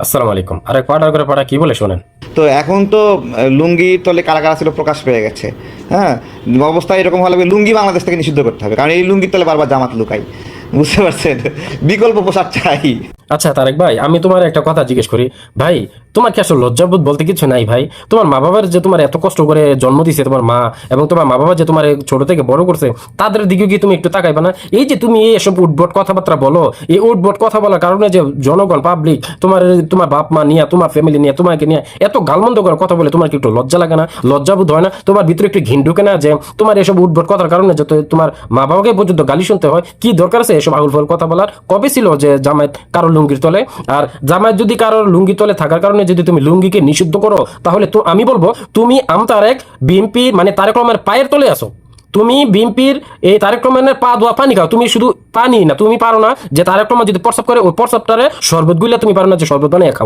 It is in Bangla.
আসসালামু আলাইকুম। আরে পাড়ার করে পাড়া কি বলে শোনেন। তো এখন তো লুঙ্গি তলে কারা কারা ছিল প্রকাশ পেয়ে গেছে। হ্যাঁ, অবস্থা এরকম হলে লুঙ্গি বাংলাদেশ থেকে নিষিদ্ধ করতে হবে, কারণ এই লুঙ্গির তলে বারবার জামাত লুকাই। বুঝতে পারছেন? বিকল্প পোশাক চাই। আচ্ছা তারেক ভাই, আমি তোমার একটা কথা জিজ্ঞেস করি। ভাই, তোমার কি আসলে লজ্জাবোধ বলতে কিছু নাই ভাই? তোমার মা বাবার যে তোমার এত কষ্ট করে জন্ম দিছে তোমার মা, এবং তোমার মা বাবা যে তোমার ছোট থেকে বড় করছে, তাদের দিকে কি তুমি একটু তাকাইবা না? এই যে তুমি এসব উদ্ভট কথাবার্তা বলো, এই উদ্ভট কথা বলার কারণে যে জনগণ পাবলিক তোমার তোমার বাপ মা নিয়ে, তোমার ফ্যামিলি নিয়ে, তোমাকে নিয়ে এত গালমন্দ করে কথা বলে, তোমার কি একটু লজ্জা লাগে না? লজ্জাবোধ হয় না? তোমার ভিতরে একটু ঘিন ঢুকে না যে তোমার এসব উদ্ভট কথার কারণে যে তোমার মা বাবাকে পর্যন্ত গালি শুনতে হয়? কি দরকার আছে এসব আউল ফাউল কথা বলার? কবে ছিল যে জামায়াত কারো লুঙ্গির তলে? আর জামায়াত যদি কারোর লুঙ্গি তলে থাকার কারণে যদি তুমি লুঙ্গিকে নিষিদ্ধ করো, তাহলে তো আমি বলবো তুমি তারেক বিএনপি মানে তারেক রহমানের পায়ের তলে আসো। তুমি বিএনপির এই তারেক রহমানের পা ধোয়া পানি খাও। তুমি শুধু পানি না, তুমি পারো না যে তারেক রহমান যদি প্রস্রাব করে ওই প্রস্রাবটারে শরবত গুলে তুমি পারো না যে শরবত বানিয়ে খাও।